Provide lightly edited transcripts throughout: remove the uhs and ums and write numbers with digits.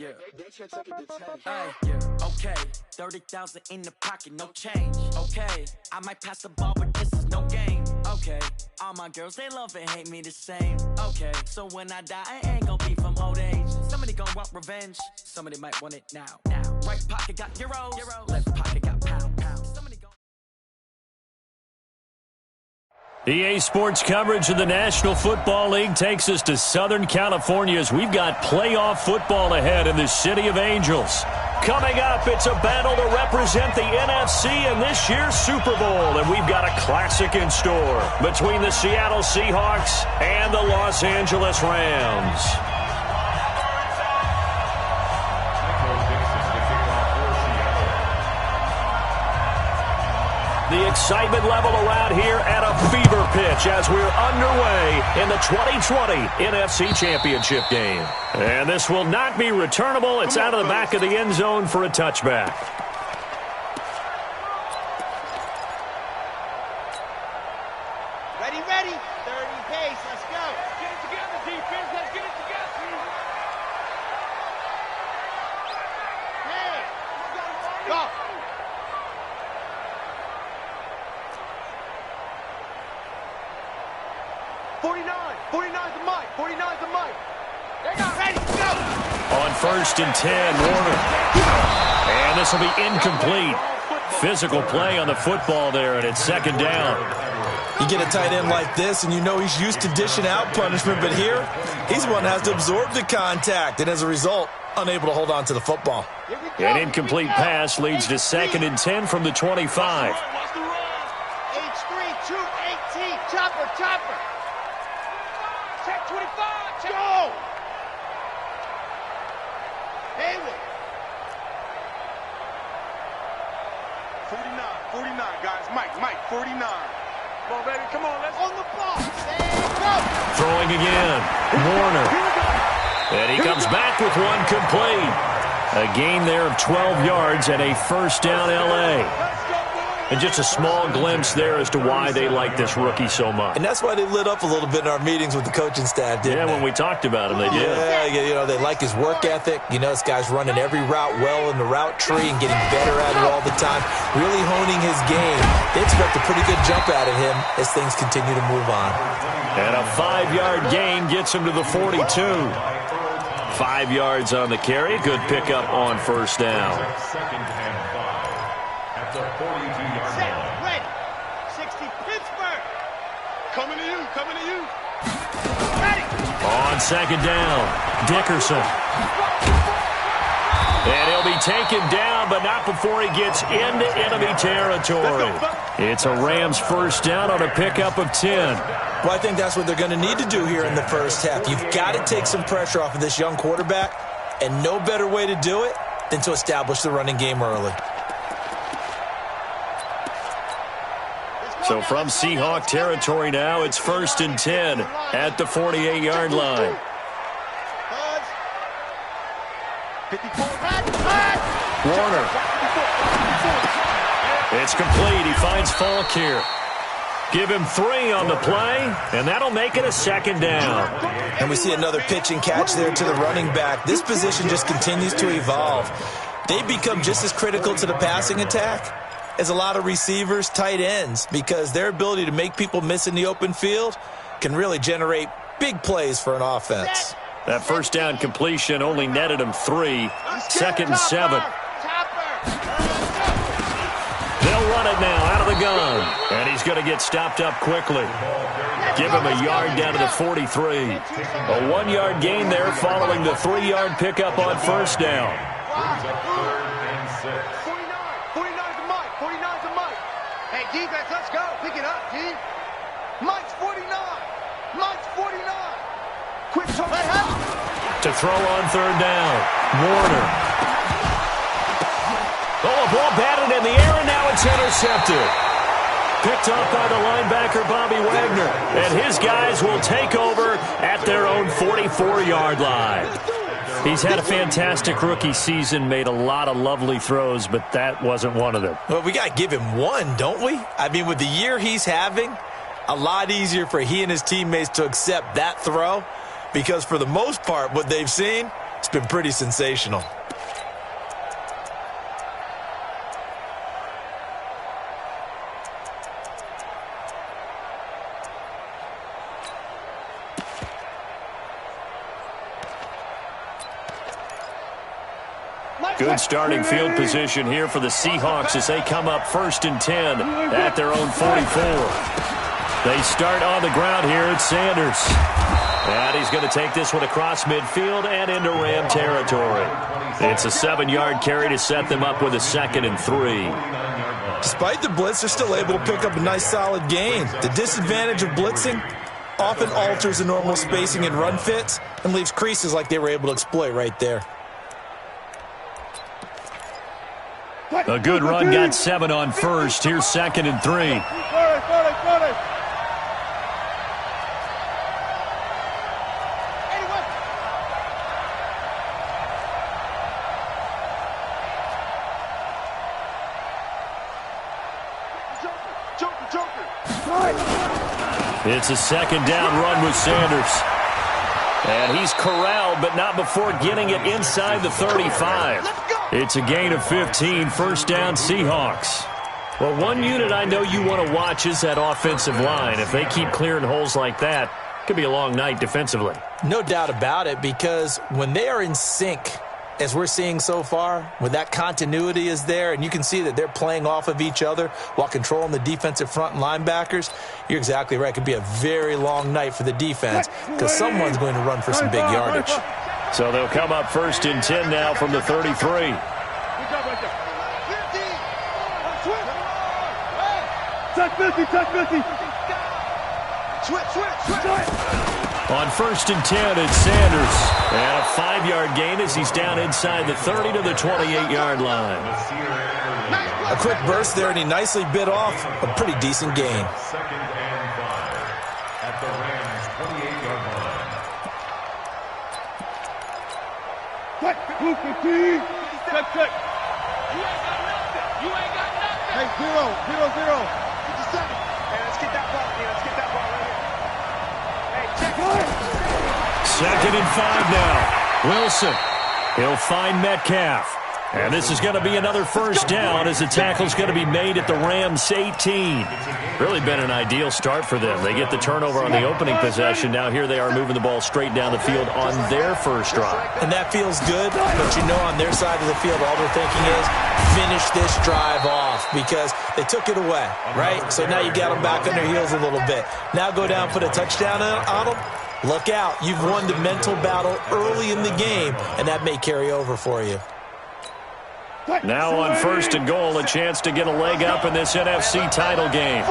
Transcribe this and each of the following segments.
Yeah. Yeah. Okay. 30,000 in the pocket, no change. Okay. I might pass the ball, but this is no game. Okay. All my girls, they love and hate me the same. Okay. So when I die, I ain't gonna be from old age. Somebody gonna want revenge. Somebody might want it now. Right pocket got euros. Left pocket got pound. Somebody go. EA Sports coverage of the National Football League takes us to Southern California as we've got playoff football ahead in the City of Angels. Coming up, it's a battle to represent the NFC in this year's Super Bowl, and we've got a classic in store between the Seattle Seahawks and the Los Angeles Rams. The excitement level around here at a fever pitch as we're underway in the 2020 NFC Championship game. And this will not be returnable. It's out of the back of the end zone for a touchback. Ready, 30 pace, let's go. Get it together, defense, let's get it together. Hey, go. 49's the mic. 49's the mic. They got ready to go. On 1st and 10, Warner. And this will be incomplete. Physical play on the football there, and it's 2nd down. You get a tight end like this, and you know he's used to dishing out punishment, but here, he's the one that has to absorb the contact, and as a result, unable to hold on to the football. An incomplete pass leads to 2nd and 10 from the 25. H3, 218, chopper. Check 25, check. Go! Hayward. 49, guys. Mike, 49. Come on, baby, come on, let's on the ball. Go! Throwing again, Warner. And he comes back with one complete. A gain there of 12 yards and a 1st down L.A. And just a small glimpse there as to why they like this rookie so much. And that's why they lit up a little bit in our meetings with the coaching staff, didn't they? When we talked about him, they did. Yeah, they like his work ethic. You know, this guy's running every route well in the route tree and getting better at it all the time, really honing his game. They expect a pretty good jump out of him as things continue to move on. And a 5-yard gain gets him to the 42. 5 yards on the carry. Good pickup on 1st down. Coming to you. Ready. On 2nd down, Dickerson. And he'll be taken down, but not before he gets into enemy territory. It's a Rams 1st down on a pickup of 10. Well, I think that's what they're going to need to do here in the first half. You've got to take some pressure off of this young quarterback, and no better way to do it than to establish the running game early. So from Seahawk territory now, it's 1st and 10 at the 48-yard line. Warner. It's complete. He finds Falk here. Give him 3 on the play, and that'll make it a 2nd down. And we see another pitch and catch there to the running back. This position just continues to evolve. They become just as critical to the passing attack as a lot of receivers, tight ends, because their ability to make people miss in the open field can really generate big plays for an offense. That 1st down completion only netted him 3. 2nd and 7. They'll run it now out of the gun, and he's going to get stopped up quickly. Give him a yard down to the 43. A 1-yard gain there following the 3-yard pickup on 1st down. Defense, let's go. Pick it up, G. Mike's 49. Quick throw. To throw on 3rd down, Warner. Oh, a ball batted in the air, and now it's intercepted. Picked up by the linebacker, Bobby Wagner. And his guys will take over at their own 44-yard line. He's had a fantastic rookie season, made a lot of lovely throws, but that wasn't one of them. Well, we got to give him one, don't we? I mean, with the year he's having, a lot easier for he and his teammates to accept that throw because for the most part, what they've seen, It's been pretty sensational. Good starting field position here for the Seahawks as they come up 1st and 10 at their own 44. They start on the ground here at Sanders. And he's going to take this one across midfield and into Ram territory. It's a 7-yard carry to set them up with a 2nd and 3. Despite the blitz, they're still able to pick up a nice solid gain. The disadvantage of blitzing often alters the normal spacing and run fits and leaves creases like they were able to exploit right there. A good run got 7 on 1st. Here's 2nd and 3. It's a 2nd down run with Sanders. And he's corralled, but not before getting it inside the 35. It's a gain of 15, 1st down Seahawks. Well, one unit I know you want to watch is that offensive line. If they keep clearing holes like that, it could be a long night defensively. No doubt about it, because when they are in sync, as we're seeing so far, when that continuity is there, and you can see that they're playing off of each other while controlling the defensive front and linebackers, you're exactly right. It could be a very long night for the defense because someone's going to run for some big yardage. So they'll come up 1st and 10 now from the 33. On 1st and 10, it's Sanders. And a 5-yard gain as he's down inside the 30 to the 28-yard line. A quick burst there, and he nicely bit off a pretty decent gain. Check. You ain't got nothing. Hey, 0-0-0. 57. Hey, let's get that ball. Let's get that ball right here. Hey, check. 2nd and 5 now. Wilson. He'll find Metcalf. And this is going to be another 1st down as the tackle's going to be made at the Rams 18. Really been an ideal start for them. They get the turnover on the opening possession. Now here they are moving the ball straight down the field on their 1st drive. And that feels good, but you know on their side of the field all they're thinking is finish this drive off because they took it away, right? So now you got them back on their heels a little bit. Now go down, put a touchdown on them. Look out. You've won the mental battle early in the game, and that may carry over for you. Now on 1st and goal, a chance to get a leg up in this NFC title game.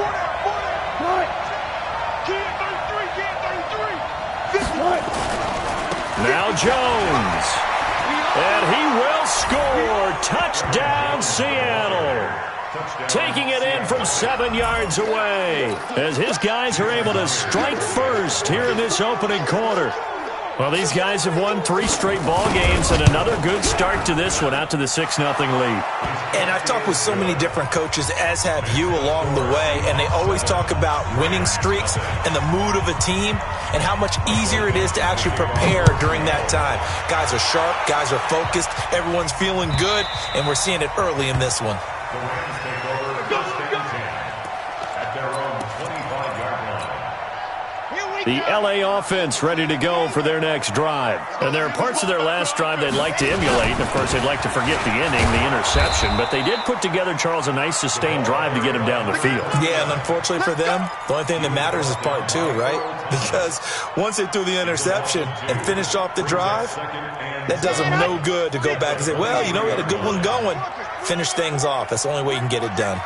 Now Jones. And he will score. Touchdown, Seattle. Taking it in from 7 yards away as his guys are able to strike first here in this opening quarter. Well, these guys have won 3 straight ball games and another good start to this one out to the 6-0 lead. And I've talked with so many different coaches, as have you along the way, and they always talk about winning streaks and the mood of a team and how much easier it is to actually prepare during that time. Guys are sharp, guys are focused, everyone's feeling good, and we're seeing it early in this one. The L.A. offense ready to go for their next drive. And there are parts of their last drive they'd like to emulate. And, of course, they'd like to forget the ending, the interception. But they did put together, Charles, a nice sustained drive to get him down the field. Yeah, and unfortunately for them, the only thing that matters is part 2, right? Because once they threw the interception and finished off the drive, that does them no good to go back and say, well, you know, we had a good one going. Finish things off. That's the only way you can get it done.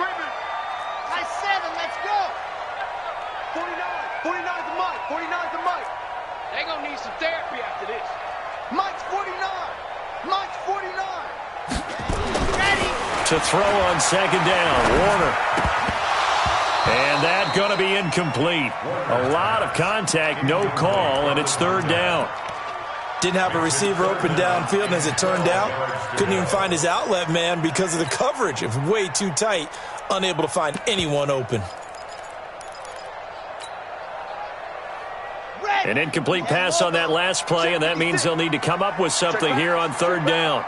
To throw on 2nd down, Warner. And that going to be incomplete. A lot of contact, no call, and it's 3rd down. Didn't have a receiver open downfield, and as it turned out, couldn't even find his outlet man because of the coverage. It was way too tight, unable to find anyone open. An incomplete pass on that last play, and that means they'll need to come up with something here on third down.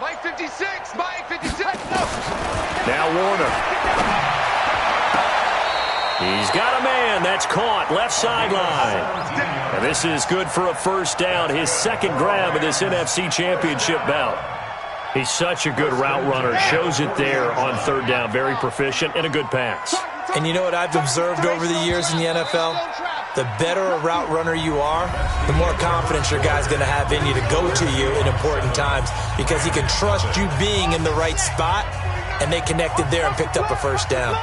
Mike 56, Mike 56. No. Now Warner. He's got a man. That's caught. Left sideline. And this is good for a first down. His second grab of this NFC Championship bout. He's such a good route runner. Shows it there on third down. Very proficient and a good pass. And you know what I've observed over the years in the NFL? The better a route runner you are, the more confidence your guy's going to have in you to go to you in important times because he can trust you being in the right spot, and they connected there and picked up a first down.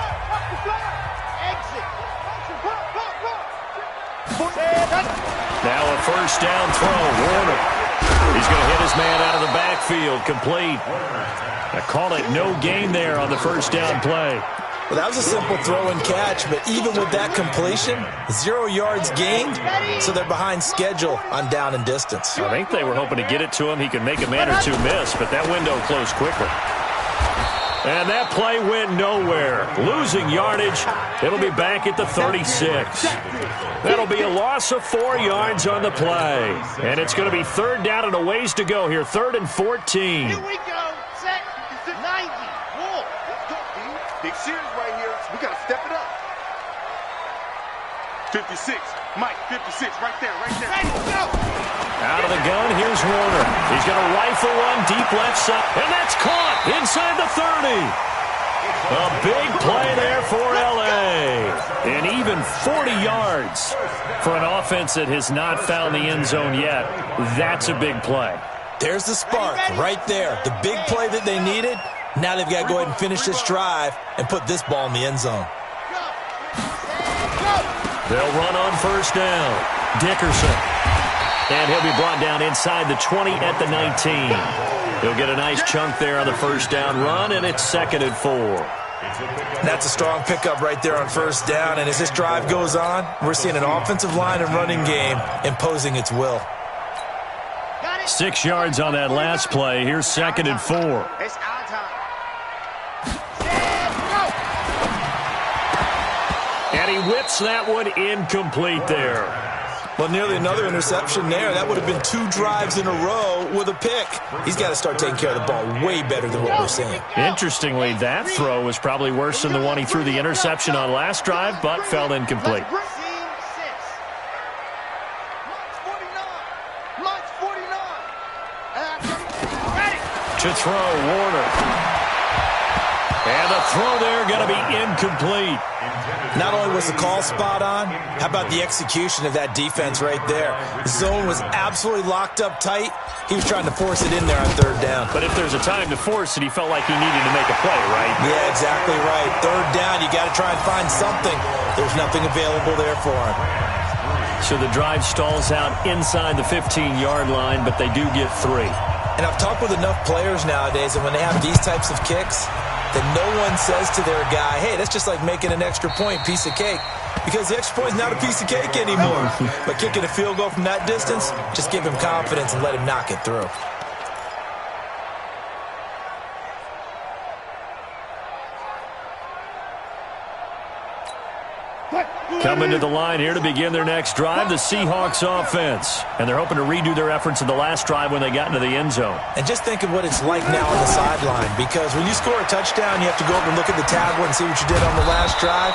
Now a first down throw. Warner. He's going to hit his man out of the backfield. Complete. I call it no gain there on the first down play. Well, that was a simple throw and catch, but even with that completion, 0 yards gained, so they're behind schedule on down and distance. I think they were hoping to get it to him. He could make a man or two miss, but that window closed quickly. And that play went nowhere. Losing yardage. It'll be back at the 36. That'll be a loss of 4 yards on the play. And it's going to be third down and a ways to go here. 3rd and 14. Here we go. Set. 90. Whoa. Let's go, dude. Big series right here. We got to step it up. 56. Mike, 56. Right there. Right there. Ready, go. Out of the gun, here's Warner. He's got a rifle one deep left side. And that's caught inside the 30. A big play there for L.A. And even 40 yards for an offense that has not found the end zone yet. That's a big play. There's the spark right there. The big play that they needed. Now they've got to go ahead and finish this drive and put this ball in the end zone. They'll run on first down. Dickerson. And he'll be brought down inside the 20 at the 19. He'll get a nice chunk there on the first down run, and it's 2nd and 4. That's a strong pickup right there on first down, and as this drive goes on, we're seeing an offensive line and running game imposing its will. 6 yards on that last play. Here's 2nd and 4. It's our time. And he whips that one incomplete there. Well, nearly another interception there. That would have been 2 drives in a row with a pick. He's got to start taking care of the ball way better than what we're seeing. Interestingly, that throw was probably worse than the one he threw the interception on last drive, but fell incomplete. To throw, Warner. And the throw there going to be incomplete. Not only was the call spot on, how about the execution of that defense right there? The zone was absolutely locked up tight. He was trying to force it in there on third down. But if there's a time to force it, he felt like he needed to make a play, right? Yeah, exactly right. Third down, you got to try and find something. There's nothing available there for him. So the drive stalls out inside the 15-yard line, but they do get 3. And I've talked with enough players nowadays, and when they have these types of kicks, that no one says to their guy, hey, that's just like making an extra point, piece of cake. Because the extra point is not a piece of cake anymore. But kicking a field goal from that distance, just give him confidence and let him knock it through. Coming to the line here to begin their next drive, the Seahawks offense. And they're hoping to redo their efforts in the last drive when they got into the end zone. And just think of what it's like now on the sideline, because when you score a touchdown, you have to go over and look at the tablet and see what you did on the last drive.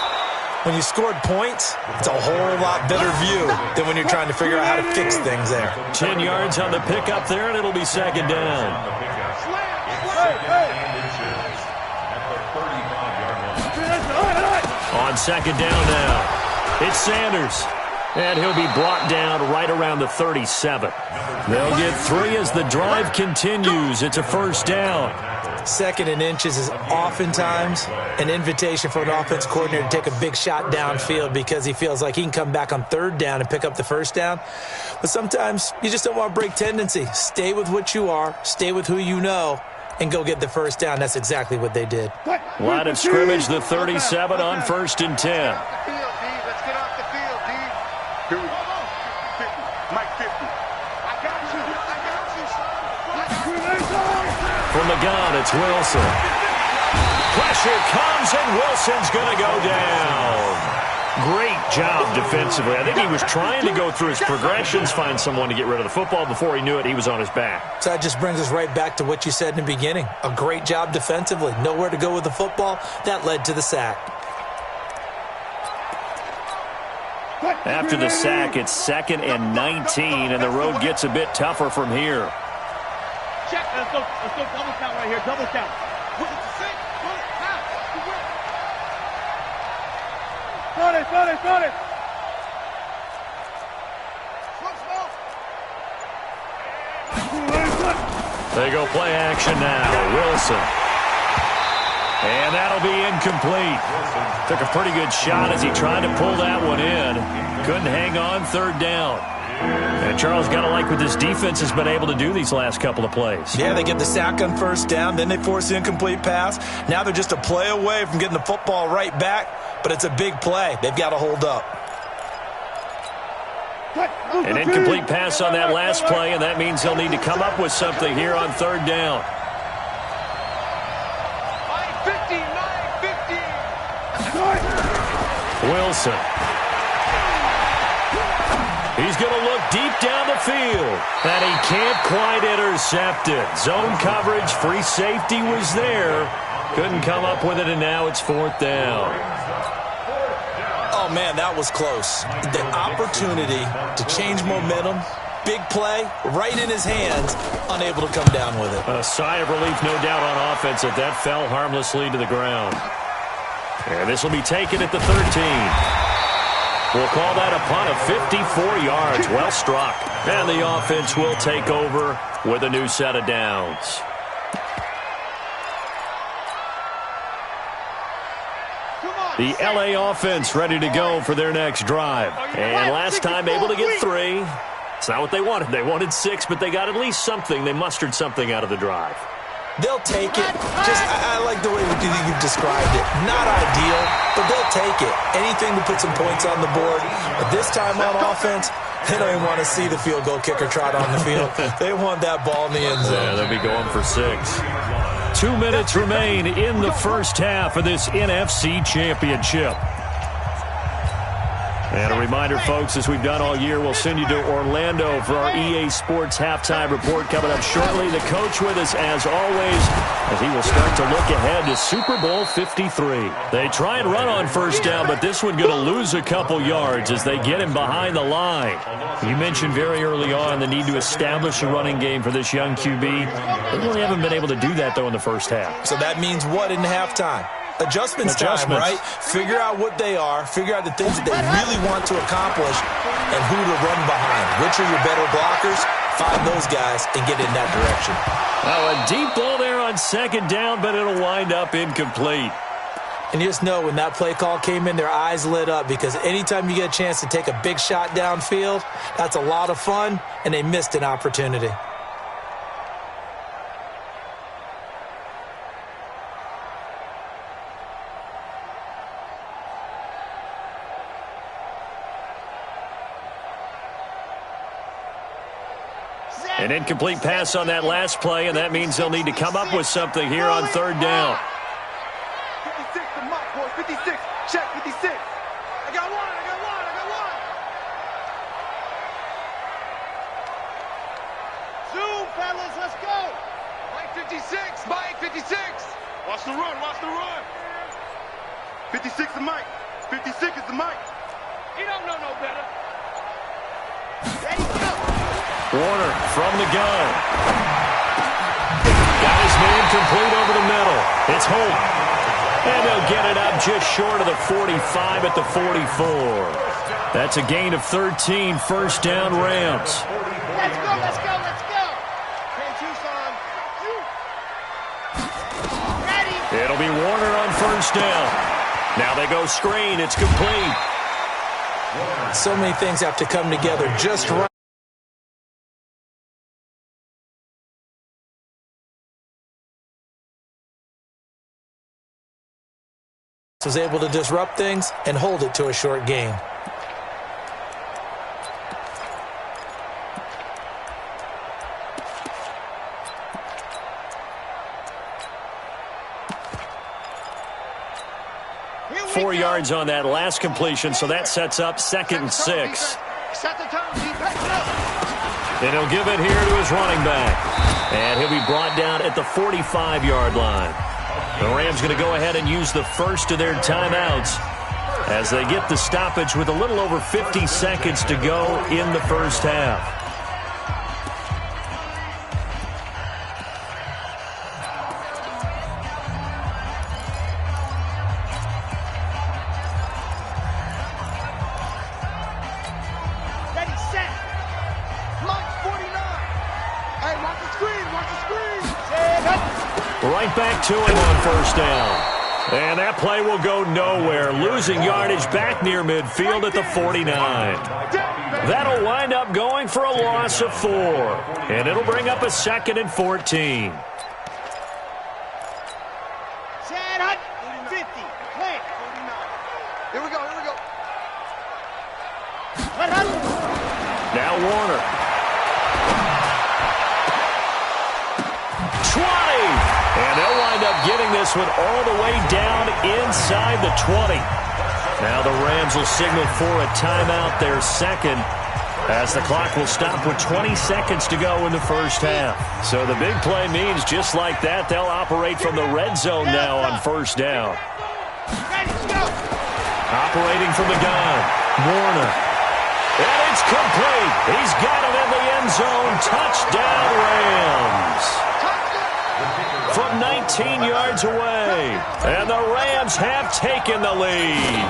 When you scored points, it's a whole lot better view than when you're trying to figure out how to fix things there. 10 yards on the pickup there, and it'll be 2nd down. On 2nd down now. It's Sanders, and he'll be brought down right around the 37. They'll get 3 as the drive continues. It's a first down. 2nd and inches is oftentimes an invitation for an offense coordinator to take a big shot downfield because he feels like he can come back on 3rd down and pick up the first down. But sometimes you just don't want to break tendency. Stay with what you are, stay with who you know, and go get the first down. That's exactly what they did. Line of scrimmage, the 37 on 1st and 10. Here we go. 50. Mike 50. I got you. From the gun, it's Wilson. Pressure comes, and Wilson's going to go down. Great job defensively. I think he was trying to go through his progressions, find someone to get rid of the football. Before he knew it, he was on his back. So that just brings us right back to what you said in the beginning. A great job defensively. Nowhere to go with the football. That led to the sack. After the sack, it's 2nd and 19, and the road gets a bit tougher from here. Check. Let's go double count right here. Double count. Start it. They go play action now. Wilson. And that'll be incomplete. Took a pretty good shot as he tried to pull that one in. Couldn't hang on, 3rd down. And Charles, got to like what this defense has been able to do these last couple of plays. Yeah, they get the sack on 1st down, then they force the incomplete pass. Now they're just a play away from getting the football right back, but it's a big play. They've got to hold up. An incomplete pass on that last play, and that means they'll need to come up with something here on 3rd down. 9-50. Wilson. He's going to look deep down the field, and he can't quite intercept it. Zone coverage, free safety was there. Couldn't come up with it, and now it's 4th down. Oh, man, that was close. The opportunity to change momentum, big play, right in his hands, unable to come down with it. A sigh of relief, no doubt, on offense that fell harmlessly to the ground. And this will be taken at the 13. We'll call that a punt of 54 yards. Well struck. And the offense will take over with a new set of downs. The LA offense ready to go for their next drive. And last time able to get 3. It's not what they wanted. They wanted 6, but they got at least something. They mustered something out of the drive. They'll take it. I like the way you've described it. Not ideal, but they'll take it. Anything to put some points on the board. But this time on offense, they don't even want to see the field goal kicker trot on the field. They want that ball in the end zone. Yeah, they'll be going for 6. 2 minutes remain in the first half of this NFC Championship. And a reminder, folks, as we've done all year, we'll send you to Orlando for our EA Sports Halftime Report coming up shortly. The coach with us, as always, as he will start to look ahead to Super Bowl 53. They try and run on 1st down, but this one going to lose a couple yards as they get him behind the line. You mentioned very early on the need to establish a running game for this young QB. They really haven't been able to do that, though, in the first half. So that means what in halftime? Adjustments time, right? Figure out what they are, figure out the things that they really want to accomplish, and who to run behind. Which are your better blockers? Find those guys and get in that direction. Oh, a deep ball there on 2nd down, but it'll wind up incomplete. And you just know when that play call came in, their eyes lit up, because anytime you get a chance to take a big shot downfield, that's a lot of fun, and they missed an opportunity. An incomplete pass on that last play, and that means they'll need to come up with something here on 3rd down. 56 to Mike, boys. 56. Check 56. I got one. Zoom, fellas. Let's go. Mike 56. Mike 56. Watch the run. 56 to Mike. 56 is the Mike. You don't know no better. Ready, go. Warner from the gun. Got his man complete over the middle. It's Holt. And they'll get it up just short of the 45 at the 44. That's a gain of 13, 1st down Rams. Let's go. 10-2, son. Ready. It'll be Warner on 1st down. Now they go screen. It's complete. So many things have to come together just right. Was able to disrupt things and hold it to a short gain. 4 yards on that last completion, so that sets up 2nd and 6. And he'll give it here to his running back. And he'll be brought down at the 45-yard line. The Rams going to go ahead and use the first of their timeouts as they get the stoppage with a little over 50 seconds to go in the first half. Right back to him on first down. And that play will go nowhere, losing yardage back near midfield at the 49. That'll wind up going for a loss of 4. And it'll bring up a 2nd and 14. Here we go. Now Warner. 20. And they'll wind up getting this one all the way down inside the 20. Now the Rams will signal for a timeout, their 2nd, as the clock will stop with 20 seconds to go in the first half. So the big play means just like that, they'll operate from the red zone now on first down. Operating from the gun, Warner. And it's complete. He's got it in the end zone. Touchdown, Rams. From 19 yards away. And the Rams have taken the lead.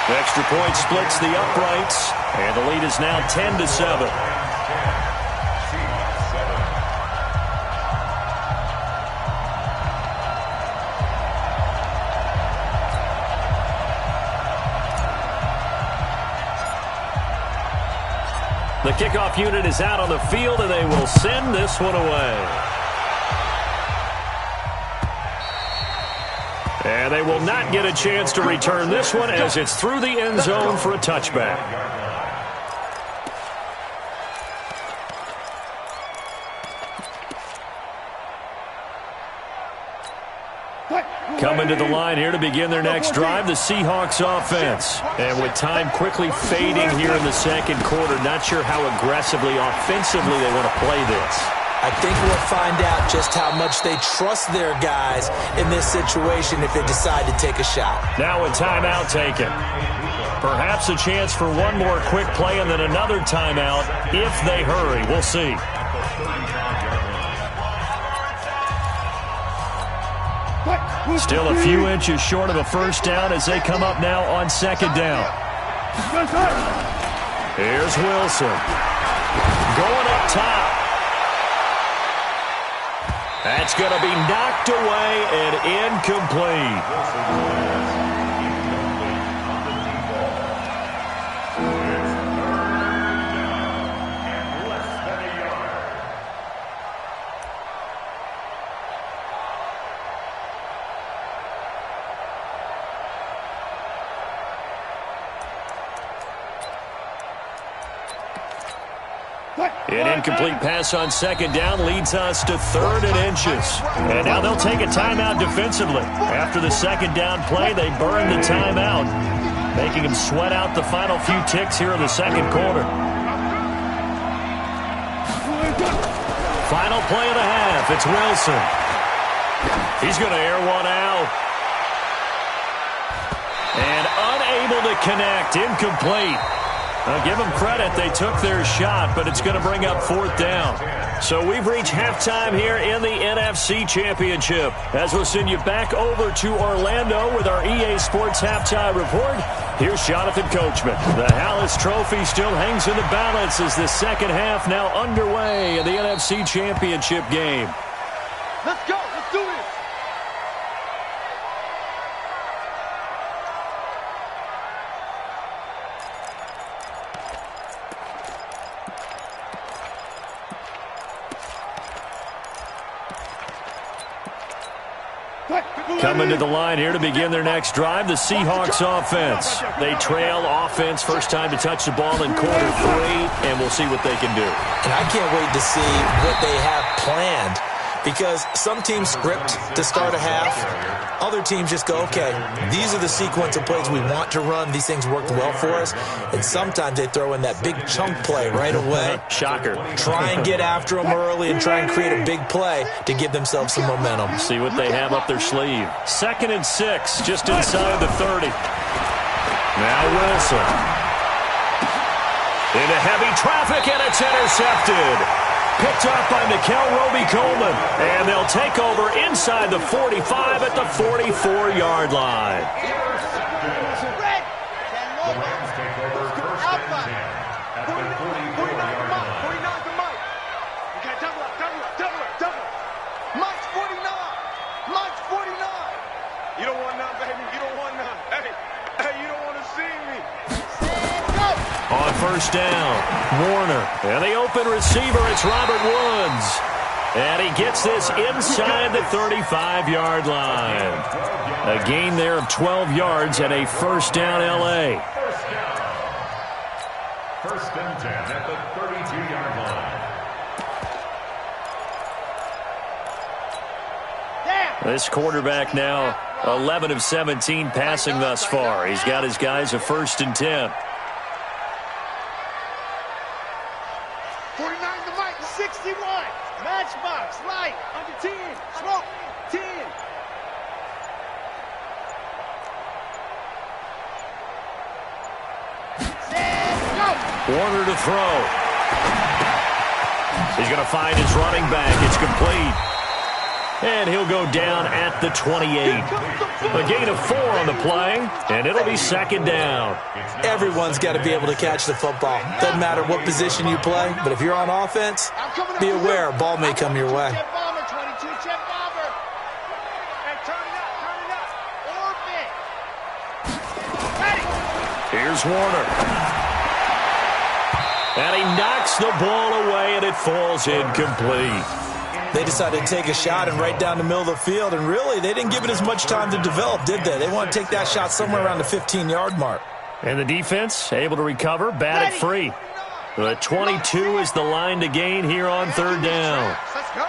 The extra point splits the uprights. And the lead is now 10-7. The kickoff unit is out on the field, and they will send this one away. And they will not get a chance to return this one as it's through the end zone for a touchback. Coming to the line here to begin their next drive, the Seahawks offense. And with time quickly fading here in the second quarter, not sure how aggressively, offensively they want to play this. I think we'll find out just how much they trust their guys in this situation if they decide to take a shot. Now a timeout taken. Perhaps a chance for one more quick play and then another timeout if they hurry. We'll see. Still a few inches short of a first down as they come up now on second down. Here's Wilson. Going up top. That's going to be knocked away and incomplete. An incomplete pass on second down leads us to 3rd and inches. And now they'll take a timeout defensively. After the second down play, they burn the timeout, making them sweat out the final few ticks here in the second quarter. Final play of the half. It's Wilson. He's going to air one out. And unable to connect. Incomplete. I'll give them credit. They took their shot, but it's going to bring up 4th down. So we've reached halftime here in the NFC Championship. As we'll send you back over to Orlando with our EA Sports Halftime Report, here's Jonathan Coachman. The Hallis Trophy still hangs in the balance as the second half now underway in the NFC Championship game. Let's go. Let's do this. Coming to the line here to begin their next drive, the Seahawks offense. They trail offense first time to touch the ball in quarter 3, and we'll see what they can do. And I can't wait to see what they have planned because some teams script to start a half. Other teams just go, okay, these are the sequence of plays we want to run. These things worked well for us. And sometimes they throw in that big chunk play right away. Shocker. Try and get after them early and try and create a big play to give themselves some momentum. See what they have up their sleeve. 2nd and 6, just inside the 30. Now Wilson. Into heavy traffic, and it's intercepted. Picked up by Mikel Roby-Coleman. And they'll take over inside the 45 at the 44-yard line. You don't want none, baby. You don't want none. Hey, you don't want to see me. On 1st down, Warner. And the open receiver, it's Robert Woods. And he gets this inside the 35-yard line. A gain there of 12 yards and a 1st down L.A. 1st and 10 at the 32-yard line. This quarterback now 11 of 17 passing thus far. He's got his guys a 1st and 10. 49 to Mike, 61. Matchbox, light, under 10. Smoke, 10. Warner to throw. He's going to find his running back. It's complete. And he'll go down at the 28. A gain of 4 on the play, and it'll be 2nd down. Everyone's got to be able to catch the football. Doesn't matter what position you play, but if you're on offense, be aware a ball may come your way. Check bomber, 22, check bomber. Hey, turn it up. Orbit. Ready. Here's Warner. And he knocks the ball away, and it falls incomplete. They decided to take a shot and right down the middle of the field, and really, they didn't give it as much time to develop, did they? They want to take that shot somewhere around the 15-yard mark. And the defense able to recover, bat it free. The 22 is the line to gain here on 3rd down. Let's go.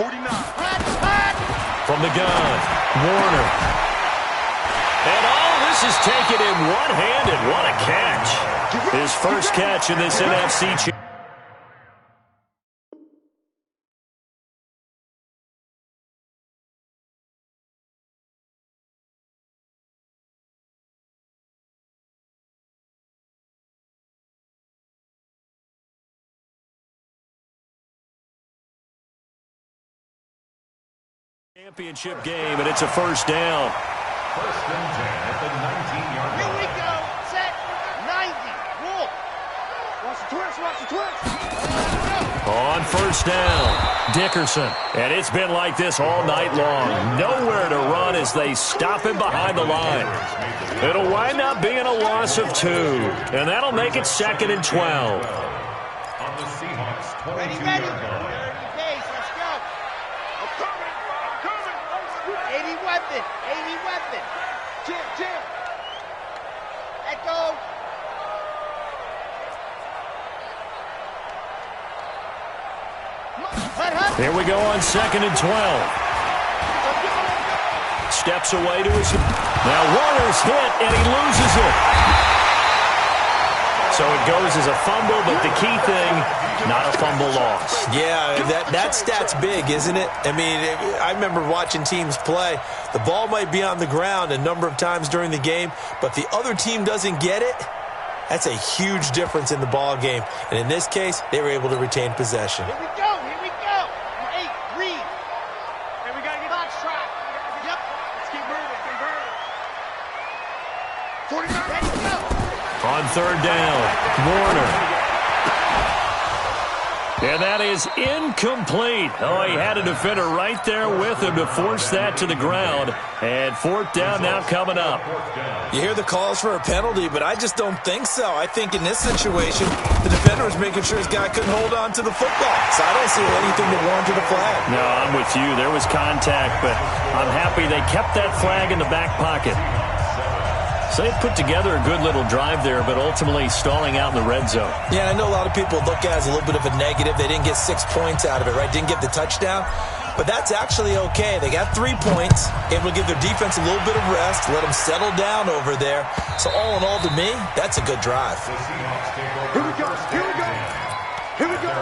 49. From the gun, Warner. And all this is taken in one-handed. What a catch. His first catch in this NFC Championship. Championship game, and it's a 1st down. 1st and 10 at the 19-yard line. Here we go. Set. 90. Wolf. Watch the twist. On 1st down, Dickerson. And it's been like this all night long. Nowhere to run as they stop him behind the line. It'll wind up being a loss of 2. And that'll make it 2nd and 12. On the Seahawks 22-yard line. Jim. Echo. Here we go on 2nd and 12. Steps away to his... Now Warner's hit, and he loses it. So it goes as a fumble, but the key thing, not a fumble loss. Yeah, that stat's big, isn't it? I mean, I remember watching teams play. The ball might be on the ground a number of times during the game, but the other team doesn't get it. That's a huge difference in the ball game. And in this case, they were able to retain possession. Here we go. Hey, read. And we got to get box track. Yep. Let's keep moving. 49. Ready to go. On 3rd down, Warner. And that is incomplete. Oh, he had a defender right there with him to force that to the ground. And 4th down now coming up. You hear the calls for a penalty, but I just don't think so. I think in this situation, the defender was making sure his guy couldn't hold on to the football. So I don't see anything that warranted a flag. No, I'm with you. There was contact, but I'm happy they kept that flag in the back pocket. So they put together a good little drive there, but ultimately stalling out in the red zone. Yeah, I know a lot of people look at it as a little bit of a negative. They didn't get 6 points out of it, right? Didn't get the touchdown. But that's actually okay. They got 3 points, able to give their defense a little bit of rest, let them settle down over there. So all in all, to me, that's a good drive. Here we go. Here we go. Here we go.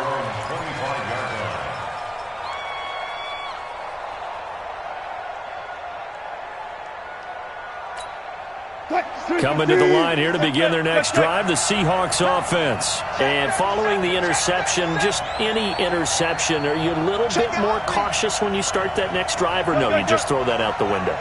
Coming to the line here to begin their next drive, the Seahawks offense. And following the interception, just any interception, are you a little bit more cautious when you start that next drive, or no, you just throw that out the window?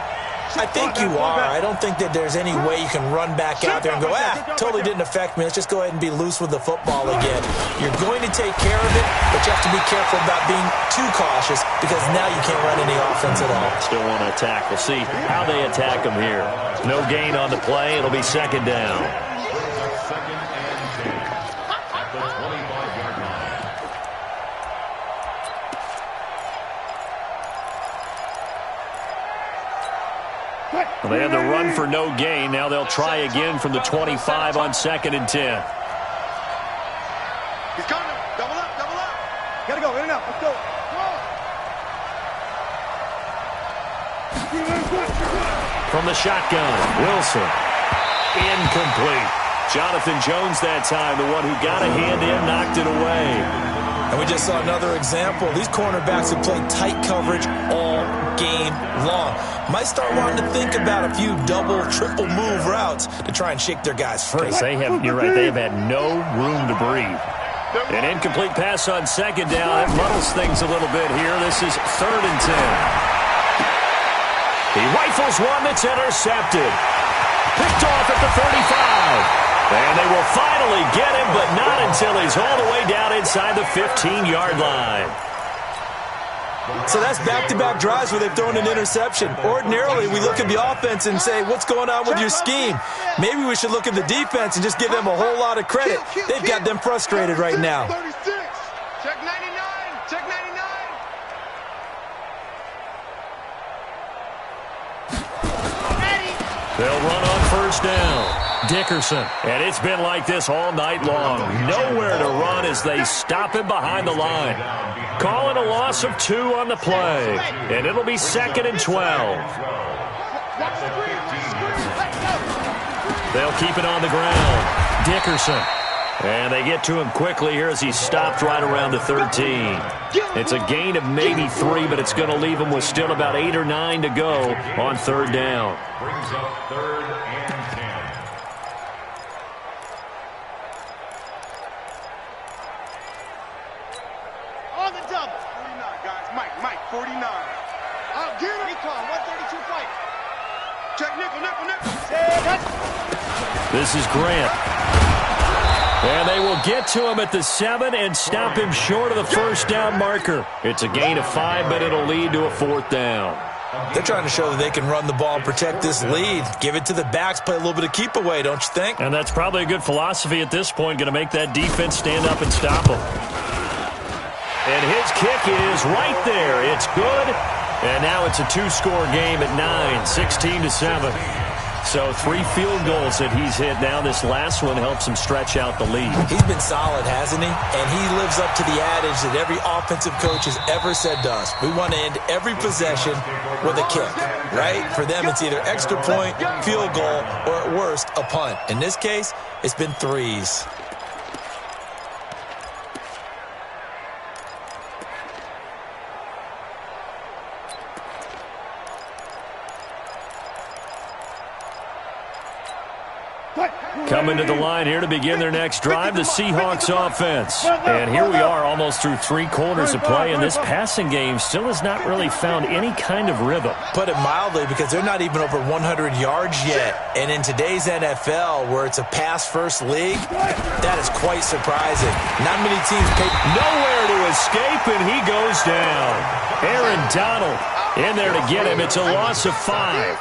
I think you are. I don't think that there's any way you can run back out there and go, totally didn't affect me. Let's just go ahead and be loose with the football again. You're going to take care of it, but you have to be careful about being too cautious because now you can't run any offense at all. Still want to attack. We'll see how they attack them here. No gain on the play. It'll be second down. Second and 10 at the 25-yard line. Well, they had the run for no gain. Now they'll try again from the 25 on second and 10. He's coming. Double up, double up. Gotta go, in and out. Let's go. From the shotgun, Wilson. Incomplete. Jonathan Jones that time, the one who got a hand in, knocked it away. And we just saw another example. These cornerbacks have played tight coverage all game long. Might start wanting to think about a few double, triple move routes to try and shake their guys free. You're right, they have had no room to breathe. An incomplete pass on second down. That muddles things a little bit here. This is third and 10. He rifles one that's intercepted. Picked off at the 35. And they will finally get him, but not until he's all the way down inside the 15-yard line. So that's back-to-back drives where they've thrown an interception. Ordinarily, we look at the offense and say, what's going on with your scheme? Maybe we should look at the defense and just give them a whole lot of credit. They've got them frustrated right now. 36. Check 99. Check 99. They'll run on first down. Dickerson. And it's been like this all night long. Nowhere to run as they stop him behind the line. Calling a loss of 2 on the play. And it'll be second and 12. They'll keep it on the ground. Dickerson. And they get to him quickly here as he stopped right around the 13. It's a gain of maybe 3, but it's going to leave him with still about 8 or 9 to go on third down. Brings up third and 10. On the double. 49, guys. Mike, 49. I'll get him. Recon, 132 fight. Check nickel. This is Grant. And they will get to him at the 7 and stop him short of the first down marker. It's a gain of 5, but it'll lead to a fourth down. They're trying to show that they can run the ball and protect this lead. Give it to the backs, play a little bit of keep away, don't you think? And that's probably a good philosophy at this point, going to make that defense stand up and stop him. And his kick is right there. It's good. And now it's a 2-score game at 9, 16-7. So 3 field goals that he's hit now. This last one helps him stretch out the lead. He's been solid, hasn't he? And he lives up to the adage that every offensive coach has ever said to us. We want to end every possession with a kick, right? For them, it's either extra point, field goal, or at worst, a punt. In this case, it's been 3s. Coming to the line here to begin their next drive, the Seahawks offense. And here we are almost through 3 quarters of play, and this passing game still has not really found any kind of rhythm. Put it mildly, because they're not even over 100 yards yet. And in today's NFL, where it's a pass-first league, that is quite surprising. Not many teams pay. Nowhere to escape, and he goes down. Aaron Donald in there to get him. It's a loss of 5.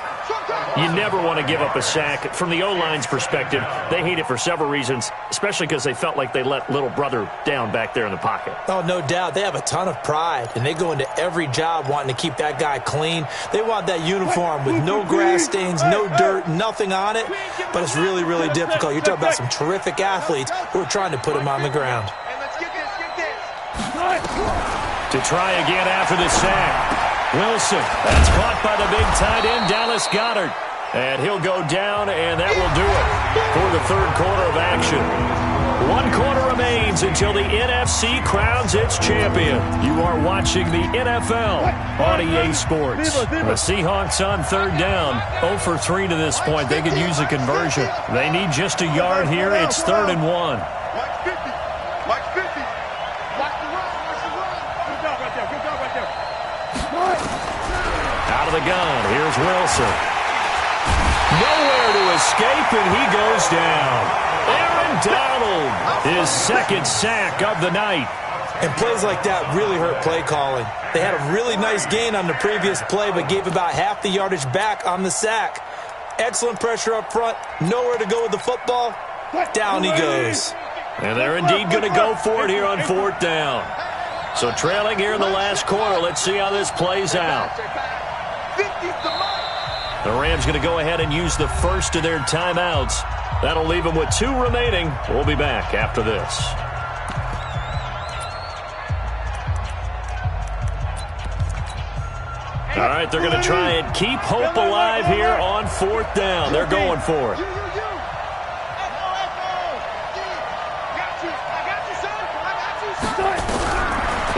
You never want to give up a sack. From the O-line's perspective, they hate it for several reasons, especially because they felt like they let little brother down back there in the pocket. Oh, no doubt. They have a ton of pride, and they go into every job wanting to keep that guy clean. They want that uniform with no grass stains, no dirt, nothing on it, but it's really, really difficult. You're talking about some terrific athletes who are trying to put him on the ground. To try again after the sack. Wilson, that's caught by the big tight end, Dallas Goedert. And he'll go down, and that will do it for the third quarter of action. 1 quarter remains until the NFC crowns its champion. You are watching the NFL on EA Sports. The Seahawks on third down, 0 for 3 to this point. They could use a conversion. They need just a yard here. It's 3rd and 1. Out of the gun, here's Wilson. Nowhere to escape, and he goes down. Aaron Donald, his second sack of the night. And plays like that really hurt play calling. They had a really nice gain on the previous play, but gave about half the yardage back on the sack. Excellent pressure up front, nowhere to go with the football. Down he goes. And they're indeed going to go for it here on 4th down. So trailing here in the last quarter, let's see how this plays out. The Rams going to go ahead and use the first of their timeouts. That'll leave them with 2 remaining. We'll be back after this. All right, they're going to try and keep hope alive here on 4th down. They're going for it.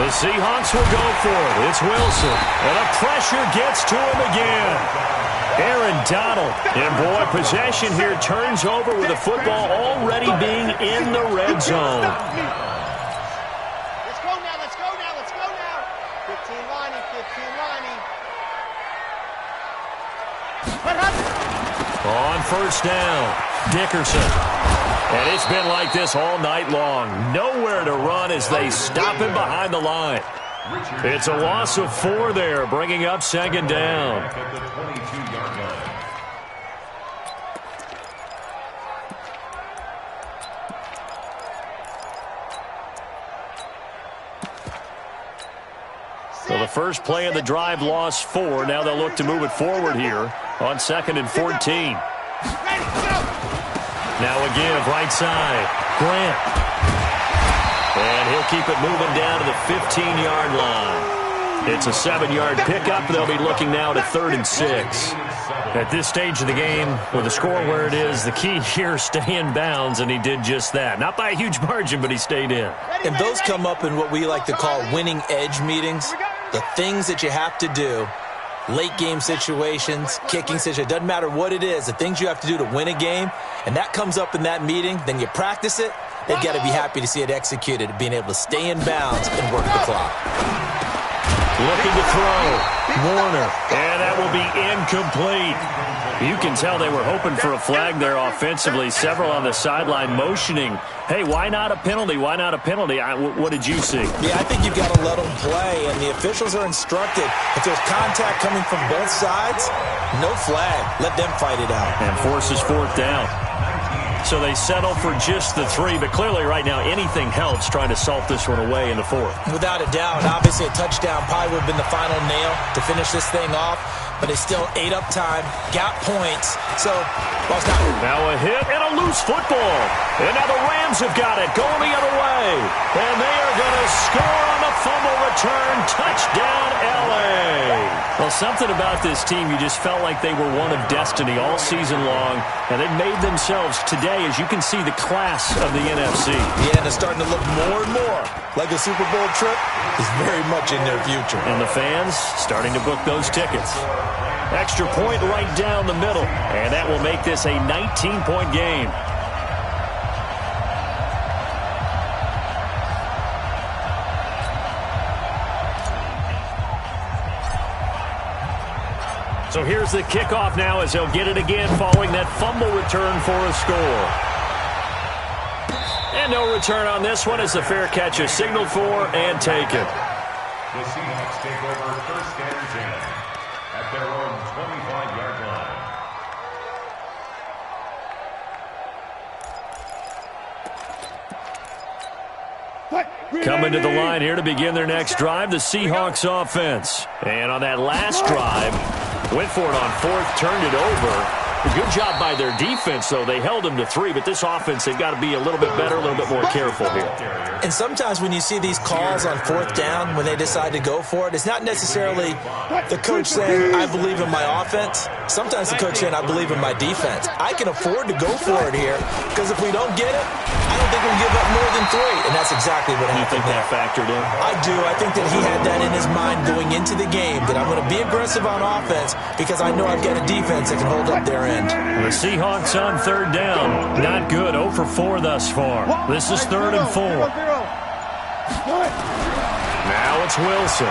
The Seahawks will go for it. It's Wilson. And the pressure gets to him again. Aaron Donald. And boy, possession here turns over with the football already being in the red zone. Let's go now, let's go now, let's go now. 15 lining, 15 lining. What happened? On 1st down, Dickerson. And it's been like this all night long. Nowhere to run as they stop him behind the line. It's a loss of 4 there, bringing up 2nd down. At the 22-yard line. So the first play of the drive lost 4. Now they'll look to move it forward here on 2nd and 14. Now a give, right side. Grant. And he'll keep it moving down to the 15-yard line. It's a 7-yard pickup. They'll be looking now to 3rd and 6. At this stage of the game, with the score where it is, the key here, stay in bounds, and he did just that. Not by a huge margin, but he stayed in. And those come up in what we like to call winning edge meetings. The things that you have to do. Late game situations, kicking situations, doesn't matter what it is, the things you have to do to win a game, and that comes up in that meeting, then you practice it, they've got to be happy to see it executed, being able to stay in bounds and work the clock. Looking to throw, Warner, and that will be incomplete. You can tell they were hoping for a flag there offensively, several on the sideline motioning. Hey, why not a penalty? Why not a penalty? What did you see? Yeah, I think you've got to let them play, and the officials are instructed. If there's contact coming from both sides, no flag. Let them fight it out. And forces 4th down. So they settle for just the 3, but clearly right now anything helps trying to salt this one away in the 4th. Without a doubt, obviously a touchdown probably would have been the final nail to finish this thing off, but it's still ate up time, got points, so well, it's not. Now a hit and a loose football. And now the Rams have got it going the other way. And they are going to score on the fumble return. Touchdown, L.A. Well, something about this team, you just felt like they were one of destiny all season long. And they made themselves today, as you can see, the class of the NFC. Yeah, and it's starting to look more and more like a Super Bowl trip is very much in their future. And the fans starting to book those tickets. Extra point right down the middle. And that will make this a 19-point game. So here's the kickoff now as they'll get it again following that fumble return for a score. And no return on this one as the fair catch is signaled for and taken. The Seahawks take over 1st and 10 at their own 25-yard line. Coming to the line here to begin their next drive, the Seahawks offense. And on that last drive, went for it on fourth, turned it over. Good job by their defense, though. They held them to 3, but this offense, they've got to be a little bit better, a little bit more careful here. And sometimes when you see these calls on fourth down, when they decide to go for it, it's not necessarily the coach saying, I believe in my offense. Sometimes the coach saying, I believe in my defense. I can afford to go for it here, because if we don't get it, I don't think we'll give up more than 3. And that's exactly what happened. You think that factored in? I do. I think that he had that in his mind going into the game, that I'm going to be aggressive on offense because I know I've got a defense that can hold up their end. The Seahawks on third down. Not good. 0 for 4 thus far. This is 3rd and 4. Now it's Wilson.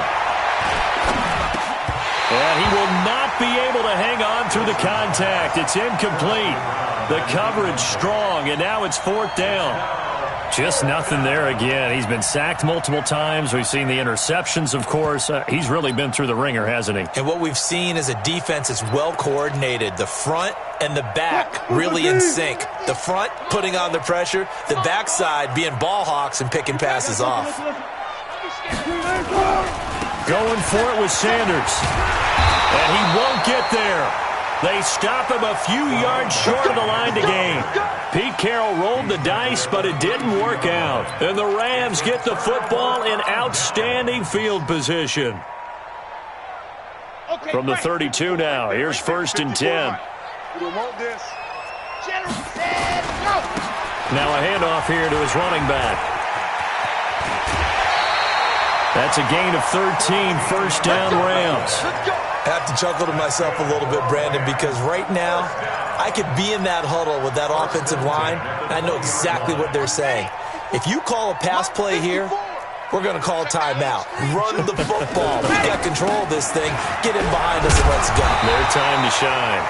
And he will not be able to hang on through the contact. It's incomplete. The coverage strong, and now it's 4th down. Just nothing there again. He's been sacked multiple times. We've seen the interceptions, of course. He's really been through the ringer, hasn't he? And what we've seen is a defense that's well coordinated. The front and the back really in sync. The front putting on the pressure. The backside being ball hawks and picking passes off. Going for it with Sanders. And he won't get there. They stop him a few yards short of the line to gain. Pete Carroll rolled the dice, but it didn't work out. And the Rams get the football in outstanding field position. From the 32 now, here's 1st and 10. Now a handoff here to his running back. That's a gain of 13, 1st down Rams. I have to chuckle to myself a little bit, Brandon, because right now I could be in that huddle with that offensive line, and I know exactly what they're saying. If you call a pass play here, we're going to call timeout. Run the football. We got control of this thing. Get in behind us and let's go. Their time to shine.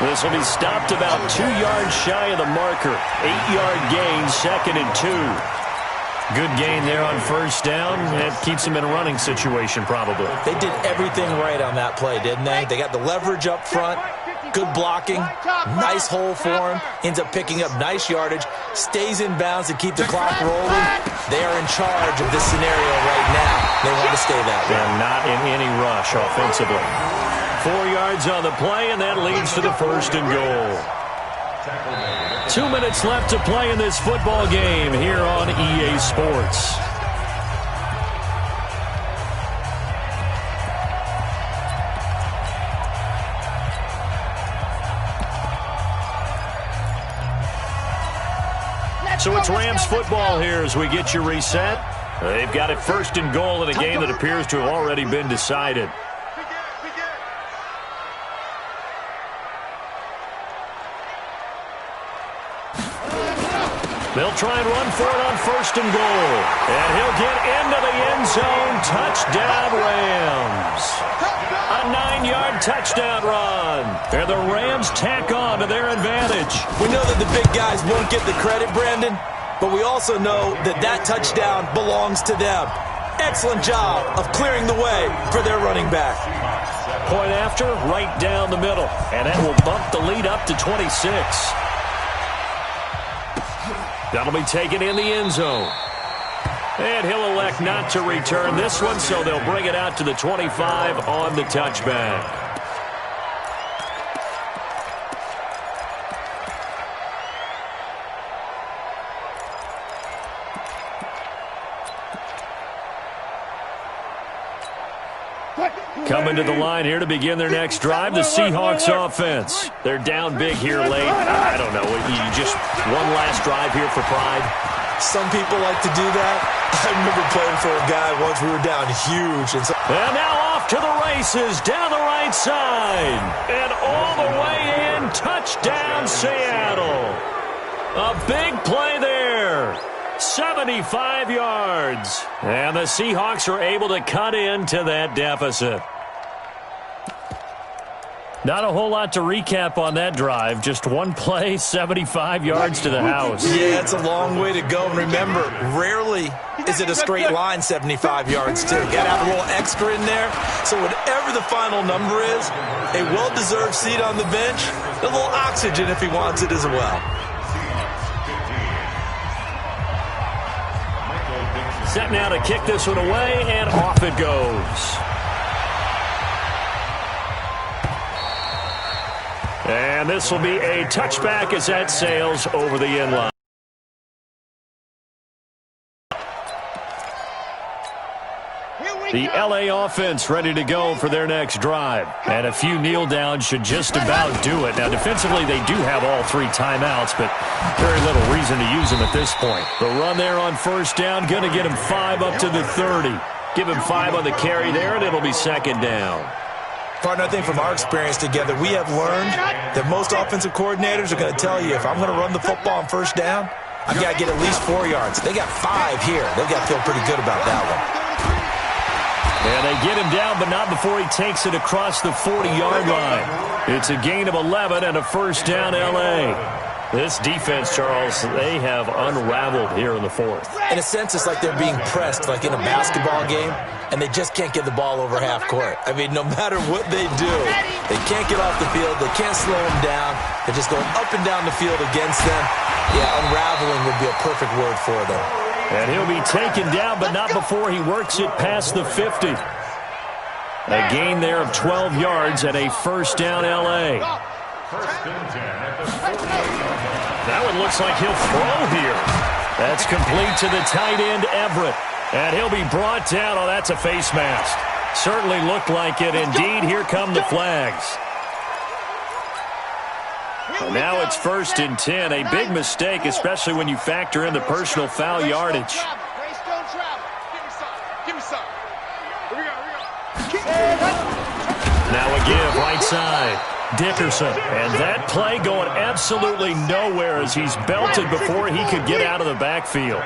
This will be stopped about 2 yards shy of the marker. 8-yard gain, 2nd and 2. Good gain there on 1st down. That keeps them in a running situation, probably. They did everything right on that play, didn't they? They got the leverage up front, good blocking, nice hole for him, ends up picking up nice yardage, stays in bounds to keep the clock rolling. They are in charge of this scenario right now. They want to stay that way. And not in any rush offensively. 4 yards on the play, and that leads to the 1st and goal. 2 minutes left to play in this football game here on EA Sports. So it's Rams football here as we get you reset. They've got it 1st and goal in a game that appears to have already been decided. They'll try and run for it on 1st and goal. And he'll get into the end zone. Touchdown, Rams. A 9-yard touchdown run. And the Rams tack on to their advantage. We know that the big guys won't get the credit, Brandon, but we also know that that touchdown belongs to them. Excellent job of clearing the way for their running back. Point after, right down the middle. And that will bump the lead up to 26. That'll be taken in the end zone. And he'll elect not to return this one, so they'll bring it out to the 25 on the touchback. Coming to the line here to begin their next drive, the Seahawks offense. They're down big here late. I don't know. You just one last drive here for pride. Some people like to do that. I remember playing for a guy once. We were down huge. And now off to the races down the right side. And all the way in. Touchdown, Seattle. A big play there. 75 yards. And the Seahawks are able to cut into that deficit. Not a whole lot to recap on that drive. Just one play, 75 yards to the house. Yeah, it's a long way to go. And remember, rarely is it a straight line 75 yards, too. Got to have a little extra in there. So whatever the final number is, a well-deserved seat on the bench, a little oxygen if he wants it as well. Set now to kick this one away, and off it goes. And this will be a touchback as that sails over the end line. The LA offense ready to go for their next drive. And a few kneel downs should just about do it. Now, defensively, they do have all 3 timeouts, but very little reason to use them at this point. The run there on first down, going to get him 5 up to the 30. Give him 5 on the carry there, and it'll be second down. Partner, I think from our experience together, we have learned that most offensive coordinators are going to tell you, if I'm going to run the football on first down, I've got to get at least 4 yards. They got 5 here. They've got to feel pretty good about that one. And they get him down, but not before he takes it across the 40-yard line. It's a gain of 11 and a first down, L.A. This defense, Charles, they have unraveled here in the 4th. In a sense, it's like they're being pressed, like in a basketball game, and they just can't get the ball over half court. I mean, no matter what they do, they can't get off the field. They can't slow them down. They're just going up and down the field against them. Yeah, unraveling would be a perfect word for them. And he'll be taken down, but not before he works it past the 50. A gain there of 12 yards and a first down, L.A. That one looks like he'll throw here. That's complete to the tight end, Everett. And he'll be brought down. Oh, that's a face mask. Certainly looked like it. Indeed, here come the flags. And now it's 1st and 10. A big mistake, especially when you factor in the personal foul yardage. Now a give, right side. Dickerson. And that play going absolutely nowhere as he's belted before he could get out of the backfield.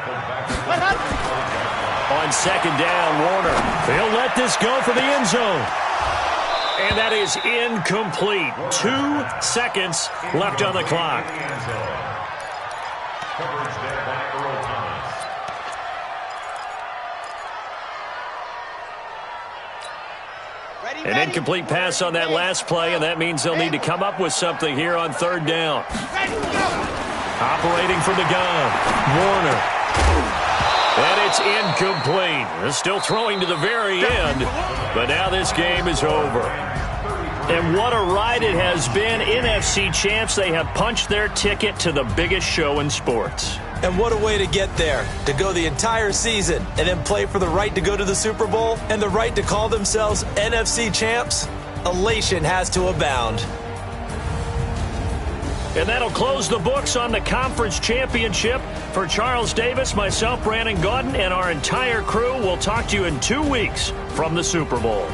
On second down, Warner. He'll let this go for the end zone. And that is incomplete. 2 seconds left on the clock. An incomplete pass on that last play, and that means they'll need to come up with something here on third down. Operating from the gun, Warner. And it's incomplete. They're still throwing to the very end, but now this game is over. And what a ride it has been. NFC champs, they have punched their ticket to the biggest show in sports. And what a way to get there, to go the entire season and then play for the right to go to the Super Bowl and the right to call themselves NFC champs. Elation has to abound. And that'll close the books on the conference championship. For Charles Davis, myself, Brandon Gaudin, and our entire crew, we'll talk to you in 2 weeks from the Super Bowl.